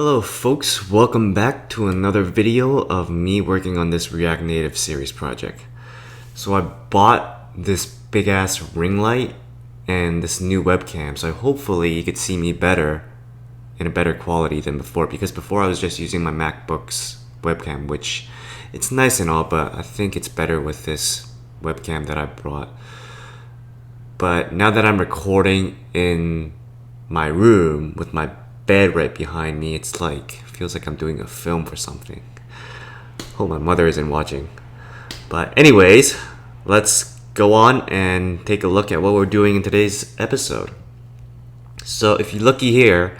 Hello folks, welcome back to another video of me working on this React Native series project. So I bought this big ass ring light and this new webcam, so hopefully you could see me better in a better quality than before, because before I was just using my MacBook's webcam, which it's nice and all, but I think it's better with this webcam that I brought. But now that I'm recording in my room with my bed right behind me, it's like, feels like I'm doing a film for something. Hope my mother isn't watching. But anyways, let's go on and take a look at what we're doing in today's episode. So if you're looky here,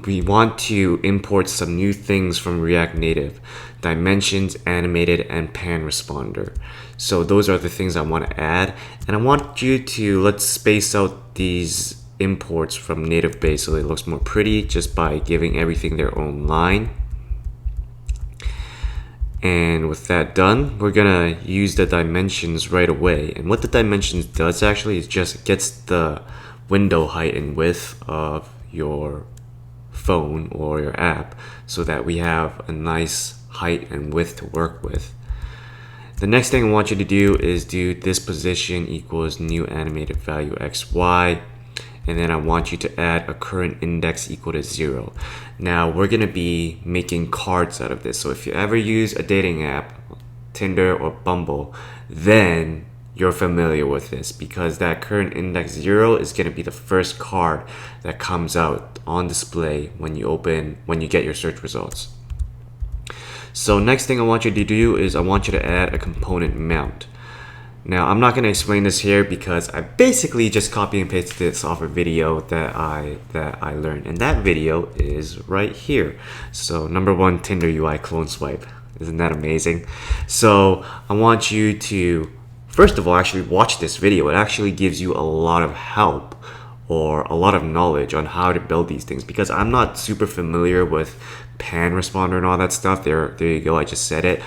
we want to import some new things from React Native: dimensions, animated, and pan responder. So those are the things I want to add, and I want you to let's space out these imports from native base so it looks more pretty just by giving everything their own line. And with that done, we're gonna use the dimensions right away. And what the dimensions does actually is just gets the window height and width of your phone or your app so that we have a nice height and width to work with. The next thing I want you to do is do this position equals new animated value xy, and then I want you to add a current index equal to 0. Now we're gonna be making cards out of this, so if you ever use a dating app, Tinder or Bumble, then you're familiar with this, because that current index 0 is gonna be the first card that comes out on display when you get your search results. So next thing I want you to do is I want you to add a component mount. Now I'm not going to explain this here because I basically just copy and pasted this off a video that I learned, and that video is right here. So number 1, Tinder UI clone swipe. Isn't that amazing? So I want you to first of all actually watch this video. It actually gives you a lot of help or a lot of knowledge on how to build these things, because I'm not super familiar with pan responder and all that stuff. There you go, I just said it.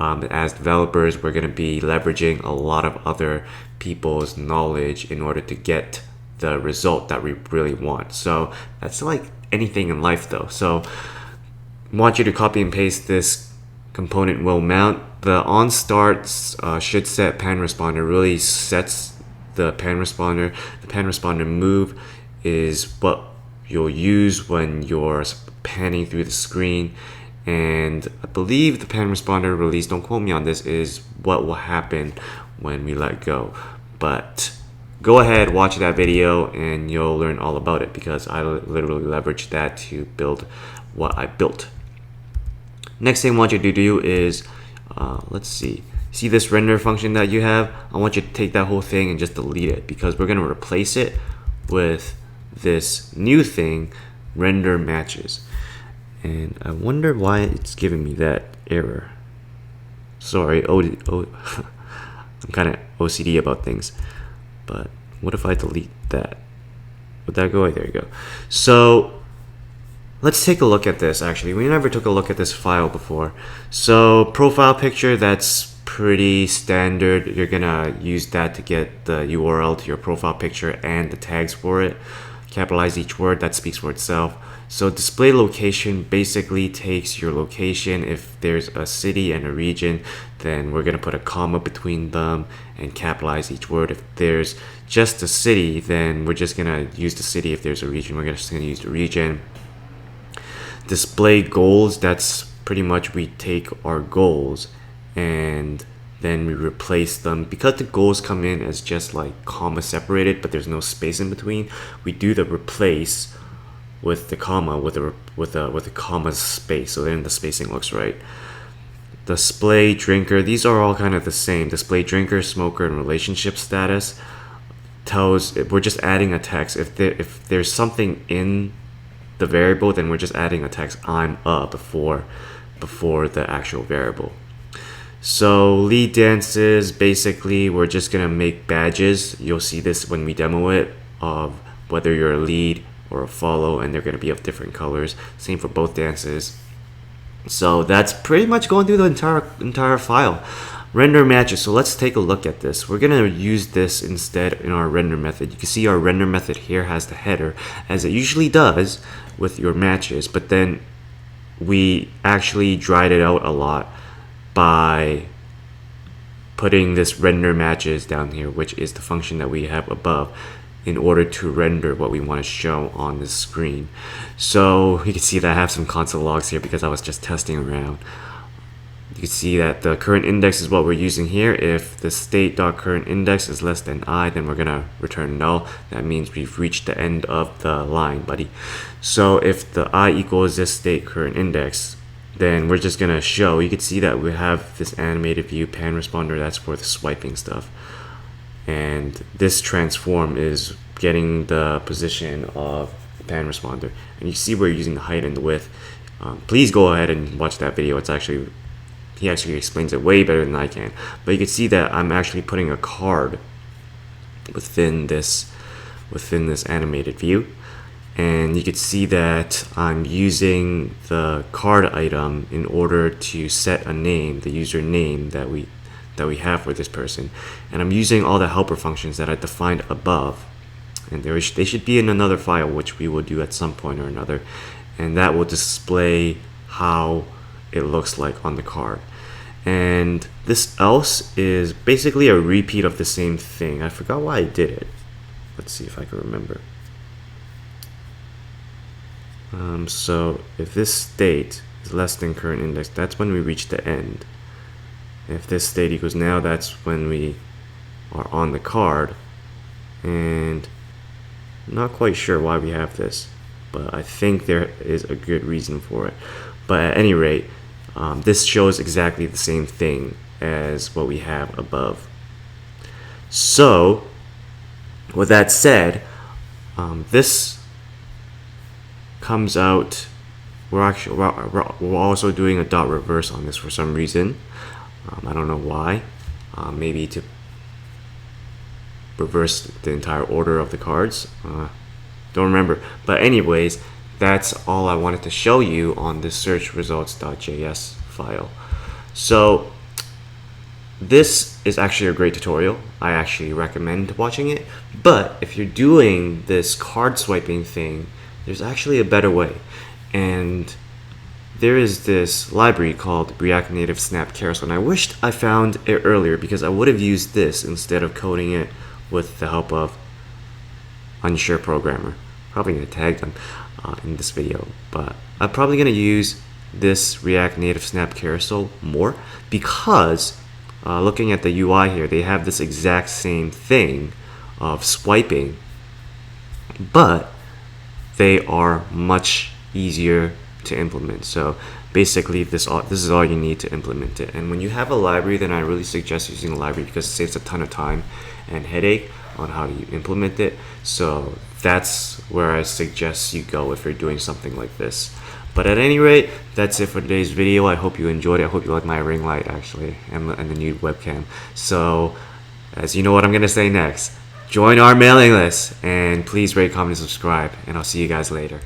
As developers, we're going to be leveraging a lot of other people's knowledge in order to get the result that we really want. So that's like anything in life though. So I want you to copy and paste this component will mount. The on start should set pan responder really sets the pan responder. The pan responder move is what you'll use when you're panning through the screen. And I believe the pan responder release, don't quote me on this, is what will happen when we let go. But go ahead, watch that video, and you'll learn all about it, because I literally leveraged that to build what I built. Next thing I want you to do is, let's see this render function that you have? I want you to take that whole thing and just delete it, because we're going to replace it with this new thing, render matches. And I wonder why it's giving me that error. Sorry, I'm kind of OCD about things. But what if I delete that? Would that go away? There you go. So let's take a look at this. Actually, we never took a look at this file before. So profile picture, that's pretty standard. You're gonna use that to get the URL to your profile picture and the tags for it. Capitalize each word, that speaks for itself. So display location basically takes your location. If there's a city and a region, then we're gonna put a comma between them and capitalize each word. If there's just a city, then we're just gonna use the city. If there's a region, we're just gonna use the region. Display goals, that's pretty much we take our goals and then we replace them. Because the goals come in as just like comma separated, but there's no space in between, we do the replace with the comma with a comma space, so then the spacing looks right. Display drinker, these are all kind of the same. Display drinker, smoker, and relationship status tells, we're just adding a text. If there's something in the variable, then we're just adding a text I'm up before the actual variable. So lead dances, basically we're just gonna make badges. You'll see this when we demo it, of whether you're a lead or a follow, and they're going to be of different colors. Same for both dances. So that's pretty much going through the entire file. Render matches. So let's take a look at this. We're going to use this instead in our render method. You can see our render method here has the header, as it usually does with your matches, but then we actually dried it out a lot by putting this render matches down here, which is the function that we have above, in order to render what we want to show on the screen. So you can see that I have some console logs here because I was just testing around. You can see that the current index is what we're using here. If the state.current index is less than I, then we're gonna return null. That means we've reached the end of the line, buddy. So if the I equals this state current index, then we're just gonna show. You can see that we have this animated view pan responder. That's for the swiping stuff, and this transform is getting the position of the pan responder. And you see we're using the height and the width. Please go ahead and watch that video. He actually explains it way better than I can. But you can see that I'm actually putting a card within this animated view. And you can see that I'm using the card item in order to set a name, the user name that we have for this person. And I'm using all the helper functions that I defined above. And they should be in another file, which we will do at some point or another. And that will display how it looks like on the card. And this else is basically a repeat of the same thing. I forgot why I did it. Let's see if I can remember. So if this state is less than current index, that's when we reach the end. If this state equals now, that's when we are on the card. And I'm not quite sure why we have this, but I think there is a good reason for it. But at any rate, this shows exactly the same thing as what we have above. So with that said, this comes out. We're also doing a dot reverse on this for some reason. I don't know why. Maybe to reverse the entire order of the cards. Don't remember. But anyways, that's all I wanted to show you on this SearchResults.js file. So this is actually a great tutorial. I actually recommend watching it. But if you're doing this card swiping thing, there's actually a better way. And there is this library called React Native Snap Carousel, and I wished I found it earlier because I would have used this instead of coding it with the help of unsure programmer. Probably gonna tag them in this video, but I'm probably gonna use this React Native Snap Carousel more because looking at the UI here, they have this exact same thing of swiping, but they are much easier to implement. So basically this is all you need to implement it. And when you have a library, then I really suggest using a library because it saves a ton of time and headache on how you implement it. So that's where I suggest you go if you're doing something like this. But at any rate, that's it for today's video. I hope you enjoyed it. I hope you like my ring light actually and the new webcam. So as you know what I'm gonna say next, join our mailing list and please rate, comment, and subscribe, and I'll see you guys later.